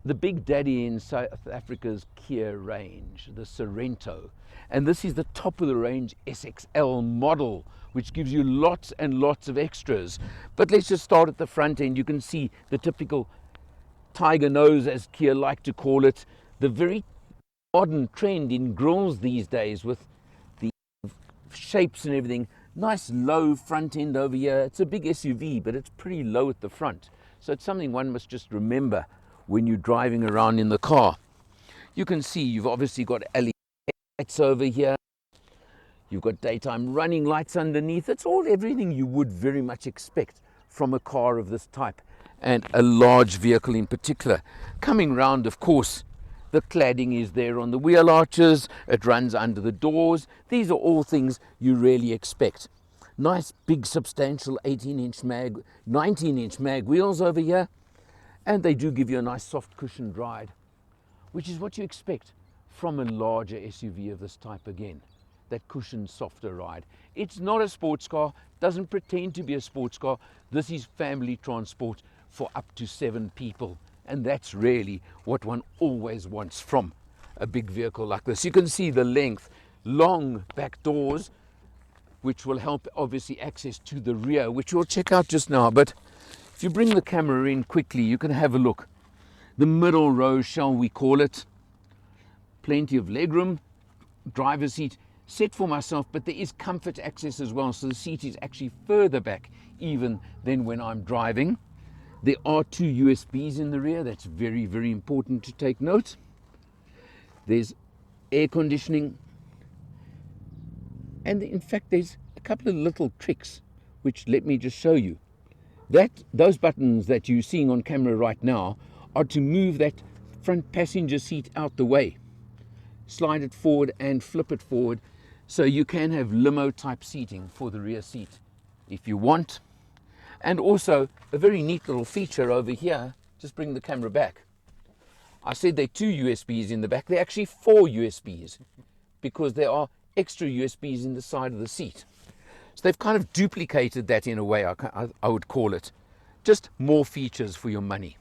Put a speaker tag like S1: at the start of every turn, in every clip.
S1: the big daddy in South Africa's Kia range, the Sorento. And this is the top of the range SXL model, which gives you lots and lots of extras. But let's just start at the front end. You can see the typical tiger nose, as Kia like to call it, the very modern trend in grills these days with the shapes and everything. Nice low front end over here. It's a big SUV, but it's pretty low at the front. So it's something one must just remember when you're driving around in the car. You can see you've obviously got LED lights over here. You've got daytime running lights underneath. It's all everything you would very much expect from a car of this type, and a large vehicle in particular. Coming round, of course, the cladding is there on the wheel arches. It runs under the doors. These are all things you really expect. Nice big substantial 18-inch mag, 19-inch mag wheels over here. And they do give you a nice soft cushioned ride, which is what you expect from a larger SUV of this type again. That cushioned, softer ride. It's not a sports car, doesn't pretend to be a sports car. This is family transport for up to 7 people. And that's really what one always wants from a big vehicle like this. You can see the length, long back doors, which will help obviously access to the rear, which we'll check out just now. But if you bring the camera in quickly, you can have a look. The middle row, shall we call it, plenty of legroom, driver's seat, set for myself, but there is comfort access as well. So the seat is actually further back even than when I'm driving. There are 2 USBs in the rear. That's very, very important to take note. There's air conditioning. And in fact, there's a couple of little tricks, which let me just show you. Those buttons that you're seeing on camera right now are to move that front passenger seat out the way. Slide it forward and flip it forward, so you can have limo type seating for the rear seat if you want. And also a very neat little feature over here, just bring the camera back. I said there are 2 USBs in the back. There are actually 4 USBs because there are extra USBs in the side of the seat. So they've kind of duplicated that in a way, I would call it. Just more features for your money.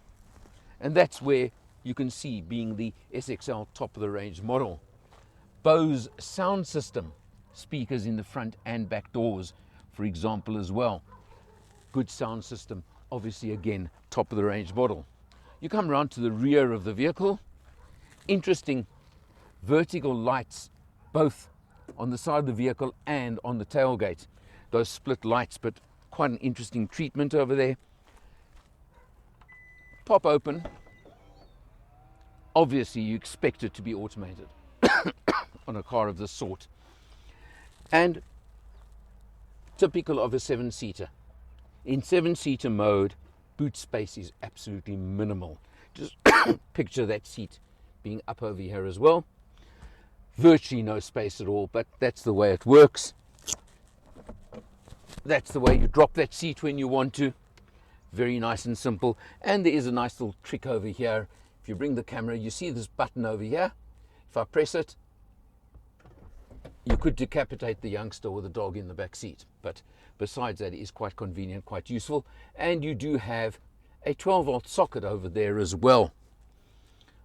S1: And that's where you can see, being the SXL top of the range model. Bose sound system, speakers in the front and back doors, for example, as well. Good sound system, obviously again, top of the range model. You come around to the rear of the vehicle. Interesting vertical lights, both on the side of the vehicle and on the tailgate. Those split lights, but quite an interesting treatment over there. Pop open. Obviously, you expect it to be automated on a car of this sort. And typical of a 7-seater. In 7-seater mode, boot space is absolutely minimal. Just picture that seat being up over here as well. Virtually no space at all, but that's the way it works. That's the way you drop that seat when you want to. Very nice and simple. And there is a nice little trick over here. If you bring the camera, you see this button over here. If I press it, you could decapitate the youngster or the dog in the back seat. But besides that, it is quite convenient, quite useful. And you do have a 12-volt socket over there as well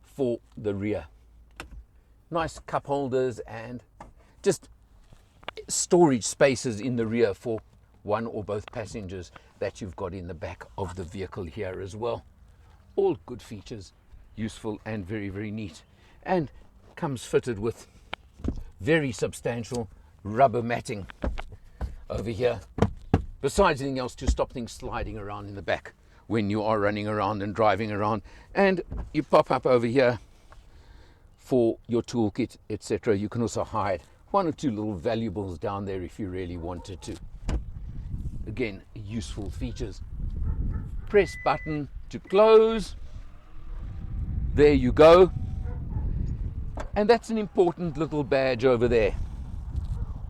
S1: for the rear. Nice cup holders and just storage spaces in the rear for one or both passengers that you've got in the back of the vehicle here as well. All good features, useful and very, very neat. And comes fitted with very substantial rubber matting over here, besides anything else to stop things sliding around in the back when you are running around and driving around. And you pop up over here for your toolkit, etc. You can also hide 1 or 2 little valuables down there if you really wanted to. Again, useful features. Press button to close. There you go. And that's an important little badge over there.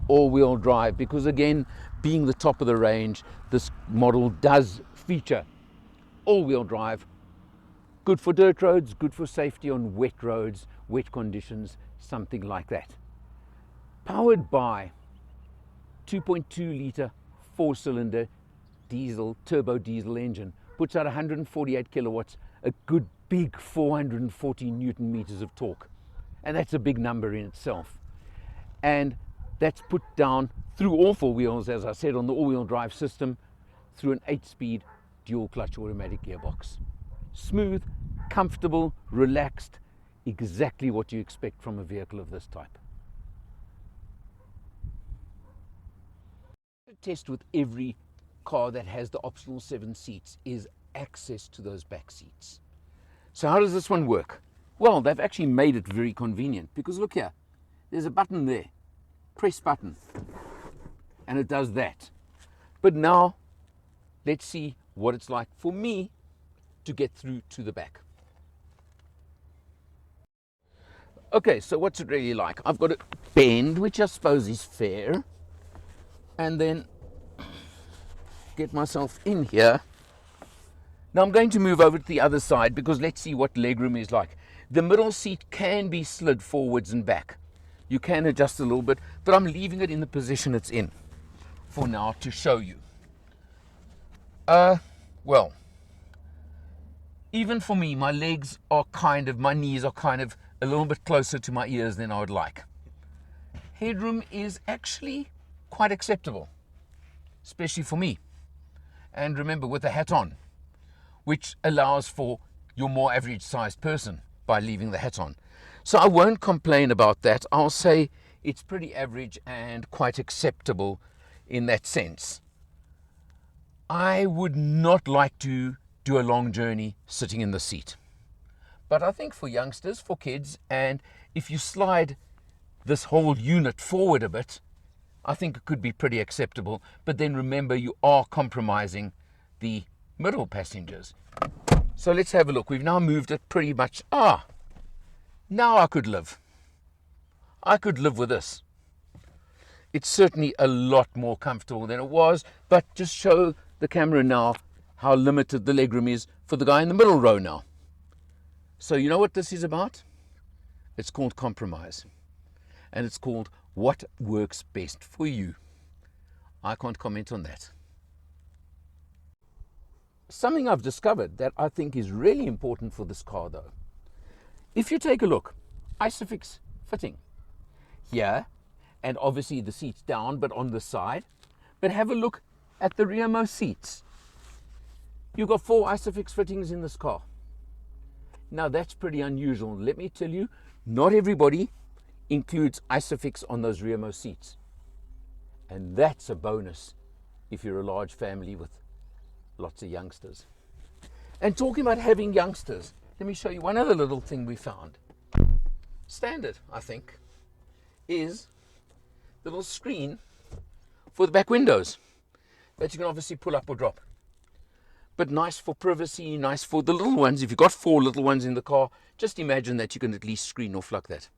S1: All-wheel drive, because again, being the top of the range, this model does feature all-wheel drive. Good for dirt roads, good for safety on wet roads, wet conditions, something like that. Powered by 2.2 litre 4-cylinder diesel, turbo diesel engine. Puts out 148 kilowatts, a good big 440 Newton meters of torque. And that's a big number in itself. And that's put down through all four wheels, as I said, on the all-wheel drive system, through an 8-speed dual clutch automatic gearbox. Smooth, comfortable, relaxed, exactly what you expect from a vehicle of this type. The test with every car that has the optional 7 seats is access to those back seats. So how does this one work? Well, they've actually made it very convenient, because look here, there's a button there, press button, and it does that. But now let's see what it's like for me to get through to the back. Okay, so what's it really like? I've got a bend, which I suppose is fair, and then get myself in here. Now I'm going to move over to the other side, because let's see what legroom is like. The middle seat can be slid forwards and back. You can adjust a little bit, but I'm leaving it in the position it's in for now to show you. Well, even for me, my legs are my knees are kind of a little bit closer to my ears than I would like. Headroom is actually quite acceptable, especially for me. And remember, with a hat on, which allows for your more average sized person by leaving the hat on. So I won't complain about that. I'll say it's pretty average and quite acceptable in that sense. I would not like to do a long journey sitting in the seat. But I think for youngsters, for kids, and if you slide this whole unit forward a bit, I think it could be pretty acceptable. But then remember, you are compromising the middle passengers. So let's have a look. We've now moved it pretty much. Now I could live. I could live with this. It's certainly a lot more comfortable than it was, but just show the camera now how limited the legroom is for the guy in the middle row now. So you know what this is about? It's called compromise. And it's called what works best for you. I can't comment on that. Something I've discovered that I think is really important for this car though. If you take a look, Isofix fitting here, and obviously the seat's down but on the side, but have a look at the rearmost seats. You've got 4 Isofix fittings in this car. Now that's pretty unusual. Let me tell you, not everybody includes Isofix on those rearmost seats. And that's a bonus if you're a large family with lots of youngsters. And talking about having youngsters, let me show you one other little thing we found. Standard, I think, is the little screen for the back windows that you can obviously pull up or drop. But nice for privacy, nice for the little ones. If you've got 4 little ones in the car, just imagine that you can at least screen off like that.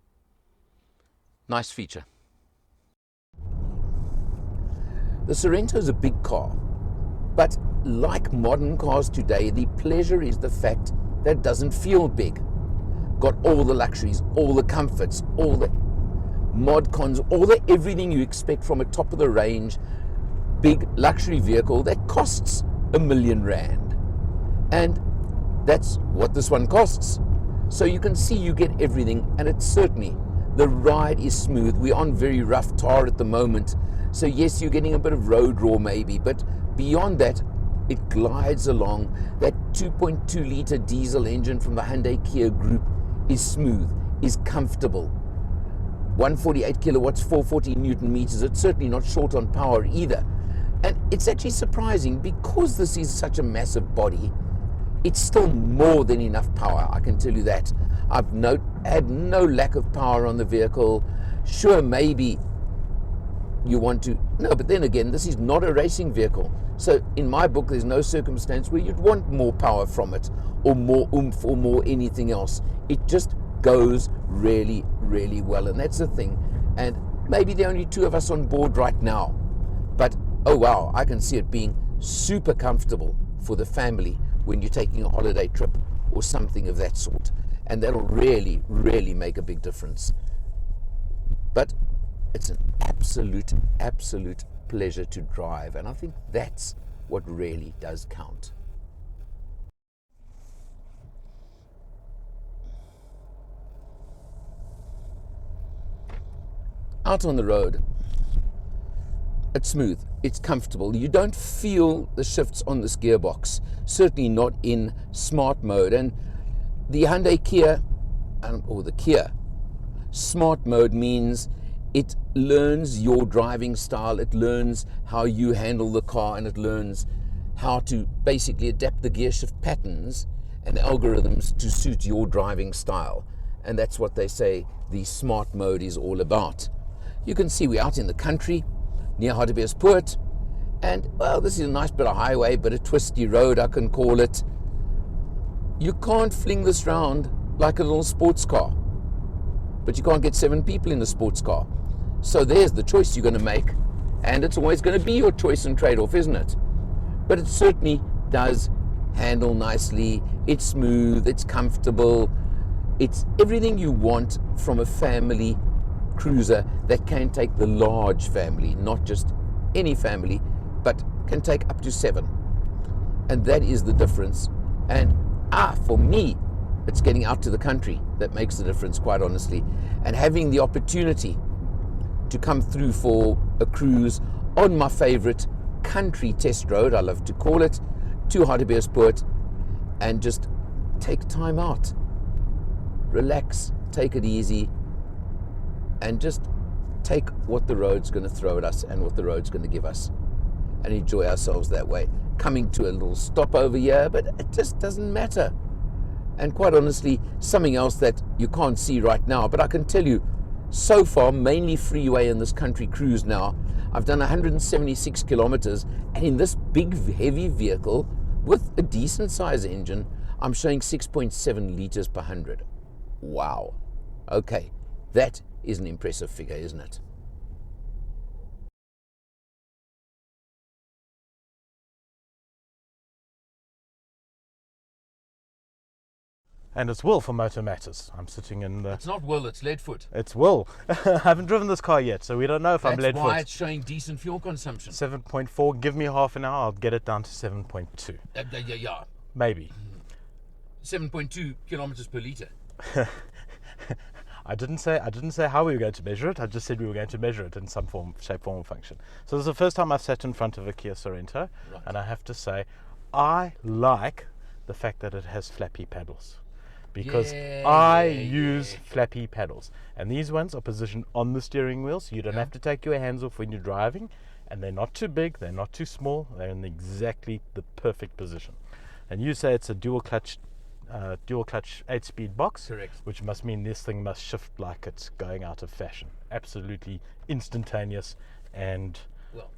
S1: Nice feature. The Sorento is a big car, but like modern cars today, the pleasure is the fact that it doesn't feel big. Got all the luxuries, all the comforts, all the mod cons, everything you expect from a top of the range big luxury vehicle that costs R1 million. And that's what this one costs. So you can see you get everything, and it's certainly, the ride is smooth. We're on very rough tar at the moment, so yes, you're getting a bit of road raw maybe, but beyond that, it glides along. That 2.2 litre diesel engine from the Hyundai Kia group is smooth, is comfortable. 148 kilowatts, 440 Newton meters. It's certainly not short on power either. And it's actually surprising, because this is such a massive body, it's still more than enough power, I can tell you that. I've had no lack of power on the vehicle. Sure, maybe you want to, no, but then again, this is not a racing vehicle. So in my book, there's no circumstance where you'd want more power from it, or more oomph, or more anything else. It just goes really, really well, and that's the thing. And maybe the only 2 of us on board right now, but oh wow, I can see it being super comfortable for the family when you're taking a holiday trip or something of that sort, and that'll really, really make a big difference. But it's an absolute pleasure to drive, and I think that's what really does count. out on the road, it's smooth, it's comfortable. You don't feel the shifts on this gearbox, certainly not in smart mode. And the Hyundai Kia, or the Kia smart mode, means it learns your driving style, it learns how you handle the car, and it learns how to basically adapt the gear shift patterns and algorithms to suit your driving style. And that's what they say the smart mode is all about. You can see we're out in the country near Hartbeespoort, and well, this is a nice bit of highway, but a twisty road I can call it. You can't fling this round like a little sports car, but you can't get 7 people in a sports car. So there's the choice you're going to make, and it's always going to be your choice and trade-off, isn't it? But it certainly does handle nicely. It's smooth, it's comfortable, it's everything you want from a family cruiser that can take the large family, not just any family, but can take up to 7. And that is the difference. And for me, it's getting out to the country that makes the difference, quite honestly, and having the opportunity to come through for a cruise on my favorite country test road, I love to call it, to Hartbeespoort, and just take time out, relax, take it easy, and just take what the road's going to throw at us and what the road's going to give us, and enjoy ourselves that way. Coming to a little stop over here, but it just doesn't matter. And quite honestly, something else that you can't see right now, but I can tell you, so far, mainly freeway in this country cruise now, I've done 176 kilometers, and in this big, heavy vehicle with a decent size engine, I'm showing 6.7 liters per 100. Wow. Okay, that is an impressive figure, isn't it?
S2: And it's Will for Motor Matters. I'm sitting in the...
S1: It's not Will, it's Leadfoot.
S2: It's Will. I haven't driven this car yet, so we don't know if I'm Leadfoot.
S1: That's why it's showing decent fuel consumption.
S2: 7.4. Give me half an hour, I'll get it down to 7.2.
S1: Yeah.
S2: Maybe.
S1: 7.2 kilometers per liter.
S2: I didn't say how we were going to measure it. I just said we were going to measure it in some form, shape, form, or function. So this is the first time I've sat in front of a Kia Sorento,
S1: right.
S2: And I have to say, I like the fact that it has flappy paddles. Because I use flappy paddles, and these ones are positioned on the steering wheel, so you don't have to take your hands off when you're driving, and they're not too big, they're not too small, they're in exactly the perfect position. And you say it's a dual clutch 8-speed box.
S1: Correct.
S2: Which must mean this thing must shift like it's going out of fashion. Absolutely instantaneous. And
S1: well,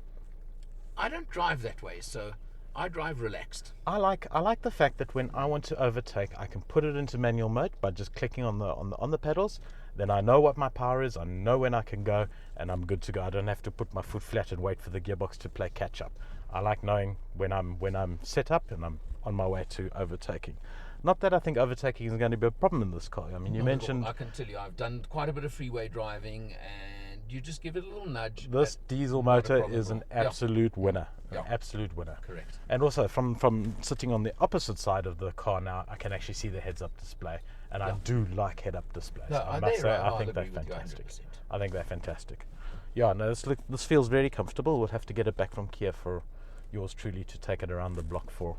S1: I don't drive that way, so I drive relaxed.
S2: I like the fact that when I want to overtake, I can put it into manual mode by just clicking on the pedals. Then I know what my power is, I know when I can go, and I'm good to go. I don't have to put my foot flat and wait for the gearbox to play catch up. I like knowing when I'm set up and I'm on my way to overtaking. Not that I think overtaking is going to be a problem in this car. I mean, you mentioned...
S1: I can tell you, I've done quite a bit of freeway driving, and you just give it a little nudge.
S2: This diesel motor is an absolute winner. An absolute winner.
S1: Correct.
S2: And also, from sitting on the opposite side of the car now, I can actually see the heads-up display, and I do like head-up displays.
S1: No,
S2: I must say, I think they're fantastic. I think they're fantastic. Yeah, no, this feels very comfortable. We'll have to get it back from Kia for yours truly to take it around the block for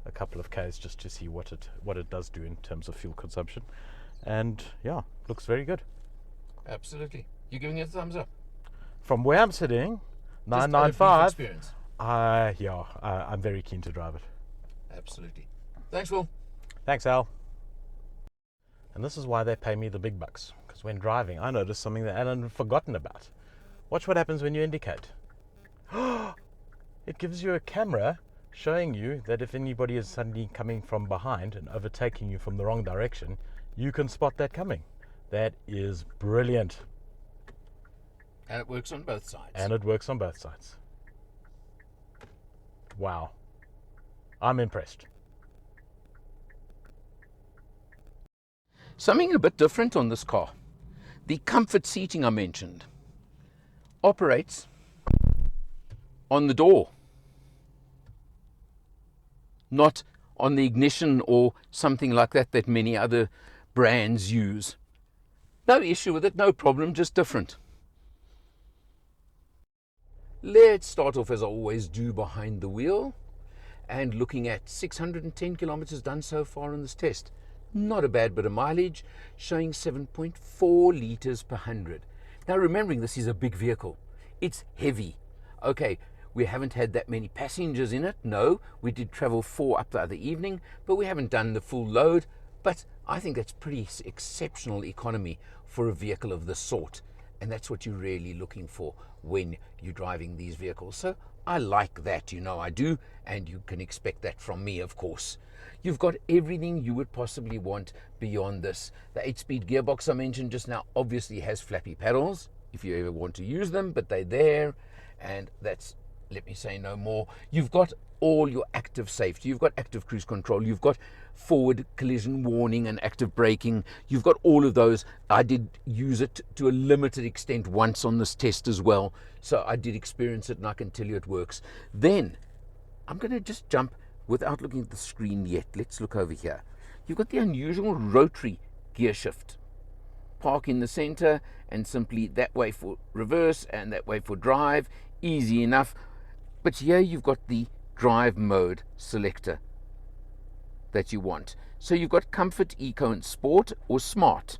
S2: a couple of Ks just to see what it does do in terms of fuel consumption. And yeah, looks very good.
S1: Absolutely. You're giving it a thumbs up?
S2: From where I'm sitting, 995. I'm very keen to drive it.
S1: Absolutely. Thanks, Will.
S2: Thanks, Al. And this is why they pay me the big bucks, because when driving, I noticed something that Alan had forgotten about. Watch what happens when you indicate. It gives you a camera showing you that if anybody is suddenly coming from behind and overtaking you from the wrong direction, you can spot that coming. That is brilliant.
S1: And it works on both sides.
S2: And it works on both sides. Wow. I'm impressed.
S1: Something a bit different on this car. The comfort seating I mentioned operates on the door, not on the ignition or something like that many other brands use. No issue with it, no problem, just different. Let's start off, as I always do, behind the wheel and looking at 610 kilometers done so far in this test. Not a bad bit of mileage, showing 7.4 liters per 100. Now, remembering this is a big vehicle, it's heavy. Okay, we haven't had that many passengers in it. No, we did travel 4 up the other evening, but we haven't done the full load. But I think that's pretty exceptional economy for a vehicle of this sort. And that's what you're really looking for when you're driving these vehicles. So I like that, you know I do, and you can expect that from me, of course. You've got everything you would possibly want beyond this. The 8-speed gearbox I mentioned just now obviously has flappy pedals if you ever want to use them, but they're there, and that's, let me say no more. You've got all your active safety. You've got active cruise control. You've got forward collision warning and active braking. You've got all of those. I did use it to a limited extent once on this test as well, so I did experience it, and I can tell you it works. Then I'm going to just jump without looking at the screen yet. Let's look over here. You've got the unusual rotary gear shift. Park in the center and simply that way for reverse and that way for drive. Easy enough. But here you've got the drive mode selector that you want. So you've got comfort, eco, and sport, or smart.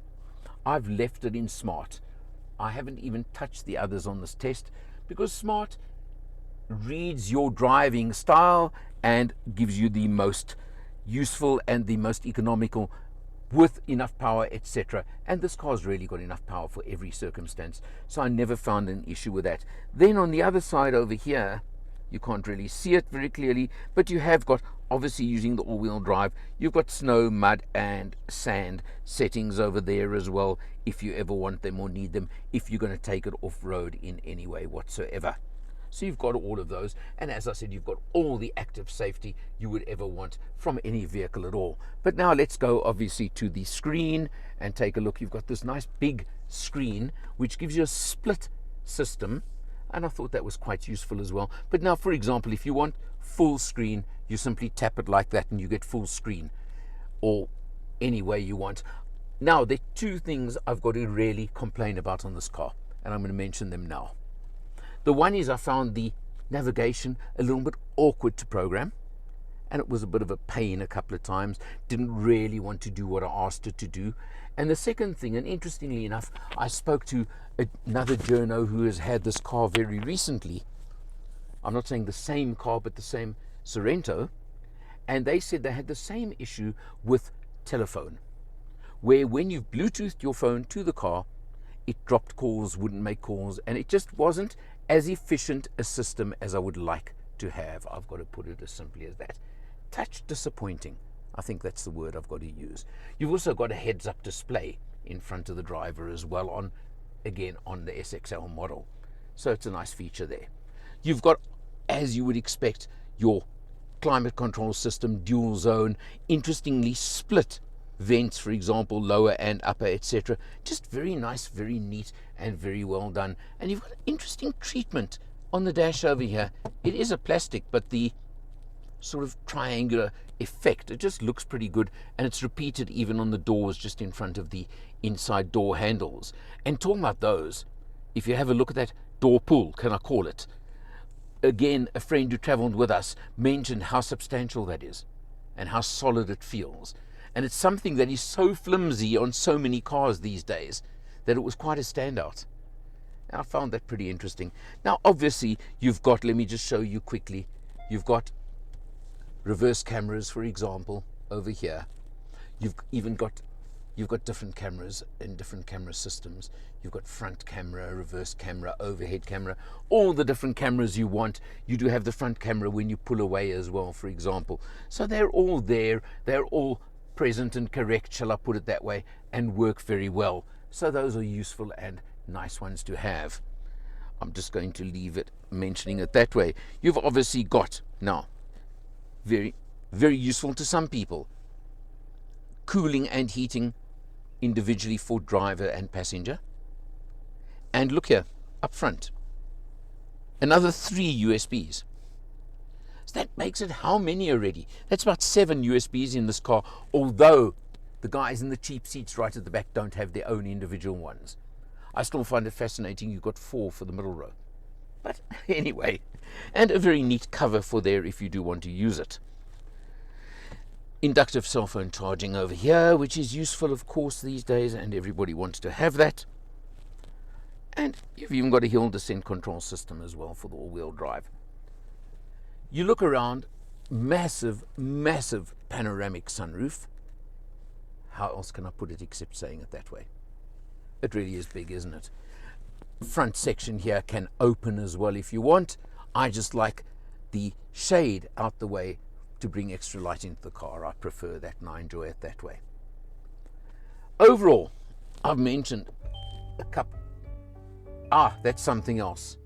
S1: I've left it in smart. I haven't even touched the others on this test because smart reads your driving style and gives you the most useful and the most economical with enough power, etc. And this car's really got enough power for every circumstance, so I never found an issue with that. Then on the other side over here, you can't really see it very clearly, but you have got, obviously using the all-wheel drive, you've got snow, mud, and sand settings over there as well, if you ever want them or need them, if you're going to take it off-road in any way whatsoever. So you've got all of those, and as I said, you've got all the active safety you would ever want from any vehicle at all. But now let's go obviously to the screen and take a look. You've got this nice big screen which gives you a split system, and I thought that was quite useful as well. But now, for example, if you want full screen, you simply tap it like that and you get full screen, or any way you want. Now, there are 2 things I've got to really complain about on this car, and I'm going to mention them now. The one is I found the navigation a little bit awkward to program, and it was a bit of a pain a couple of times. Didn't really want to do what I asked it to do. And the second thing, and interestingly enough, I spoke to another journo who has had this car very recently. I'm not saying the same car, but the same Sorento. And they said they had the same issue with telephone, where when you've Bluetoothed your phone to the car, it dropped calls, wouldn't make calls, and it just wasn't as efficient a system as I would like to have. I've got to put it as simply as that. Touch disappointing. I think that's the word I've got to use. You've also got a heads-up display in front of the driver as well on the SXL model. So it's a nice feature there. You've got, as you would expect, your climate control system, dual zone, interestingly split vents, for example, lower and upper, etc. Just very nice, very neat, and very well done. And you've got an interesting treatment on the dash over here. It is a plastic, but the sort of triangular effect, it just looks pretty good, and it's repeated even on the doors just in front of the inside door handles. And talking about those, if you have a look at that door pull, can I call it? Again, a friend who traveled with us mentioned how substantial that is and how solid it feels. And it's something that is so flimsy on so many cars these days that it was quite a standout. And I found that pretty interesting. Now, obviously, you've got, let me just show you quickly, you've got reverse cameras, for example, over here. You've got different cameras and different camera systems. You've got front camera, reverse camera, overhead camera, all the different cameras you want. You do have the front camera when you pull away as well, for example. So they're all there. They're all present and correct, shall I put it that way, and work very well. So those are useful and nice ones to have. I'm just going to leave it mentioning it that way. You've obviously got, now, very, very useful to some people, cooling and heating individually for driver and passenger. And look here, up front, another 3 USBs. So that makes it how many already? That's about 7 USBs in this car, although the guys in the cheap seats right at the back don't have their own individual ones. I still find it fascinating you've got 4 for the middle row. But anyway, and a very neat cover for there if you do want to use it. Inductive cell phone charging over here, which is useful, of course, these days, and everybody wants to have that. And you've even got a hill descent control system as well for the all-wheel drive. You look around, massive, massive panoramic sunroof. How else can I put it except saying it that way? It really is big, isn't it? Front section here can open as well if you want. I just like the shade out the way to bring extra light into the car. I prefer that and I enjoy it that way. Overall, I've mentioned a couple. That's something else.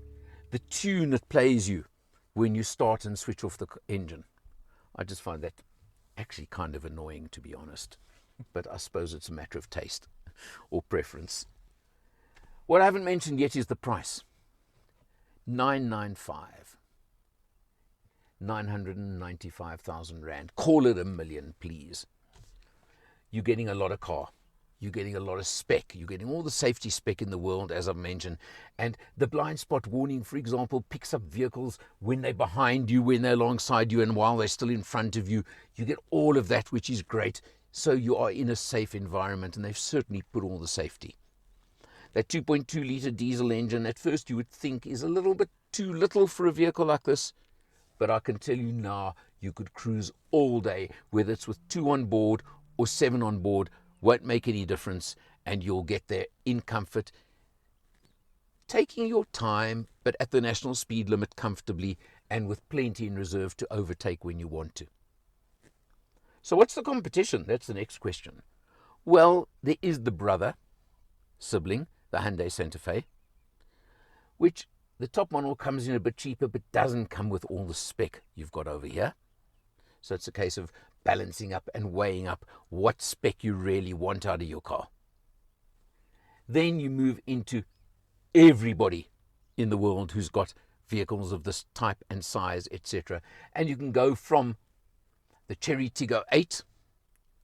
S1: The tune that plays you when you start and switch off the engine. I just find that actually kind of annoying, to be honest. But I suppose it's a matter of taste or preference. What I haven't mentioned yet is the price. $995. 995,000 Rand. Call it $1 million, please. You're getting a lot of car. You're getting a lot of spec. You're getting all the safety spec in the world, as I've mentioned. And the blind spot warning, for example, picks up vehicles when they're behind you, when they're alongside you, and while they're still in front of you. You get all of that, which is great. So you are in a safe environment, and they've certainly put all the safety. That 2.2 litre diesel engine, at first you would think is a little bit too little for a vehicle like this. But I can tell you now, you could cruise all day, whether it's with 2 on board or 7 on board, won't make any difference, and you'll get there in comfort, taking your time, but at the national speed limit comfortably, and with plenty in reserve to overtake when you want to. So what's the competition? That's the next question. Well, there is the brother, sibling, the Hyundai Santa Fe, which the top model comes in a bit cheaper, but doesn't come with all the spec you've got over here. So it's a case of balancing up and weighing up what spec you really want out of your car. Then you move into everybody in the world who's got vehicles of this type and size, etc. And you can go from the Cherry Tiggo 8,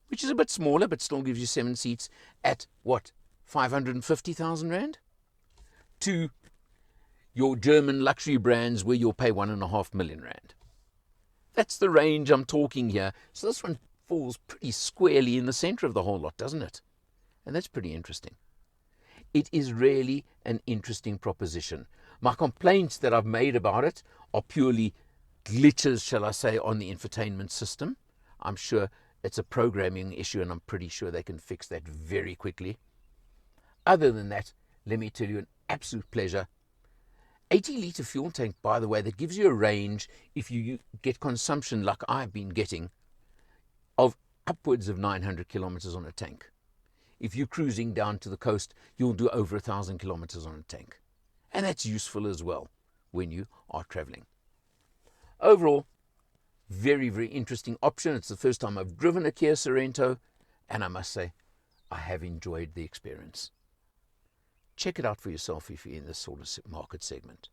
S1: which is a bit smaller, but still gives you 7 seats, at what, 550,000 Rand? To your German luxury brands where you'll pay 1.5 million Rand. That's the range I'm talking here. So this one falls pretty squarely in the center of the whole lot, doesn't it? And that's pretty interesting. It is really an interesting proposition. My complaints that I've made about it are purely glitches, shall I say, on the infotainment system. I'm sure it's a programming issue, and I'm pretty sure they can fix that very quickly. Other than that, let me tell you, an absolute pleasure. 80-litre fuel tank, by the way, that gives you a range, if you get consumption like I've been getting, of upwards of 900 kilometers on a tank. If you're cruising down to the coast, you'll do over 1,000 kilometers on a tank. And that's useful as well when you are traveling. Overall, very, very interesting option. It's the first time I've driven a Kia Sorento, and I must say, I have enjoyed the experience. Check it out for yourself if you're in this sort of market segment.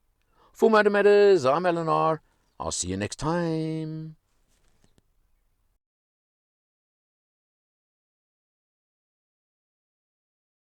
S1: For Motor Matters, I'm Alan R. I'll see you next time.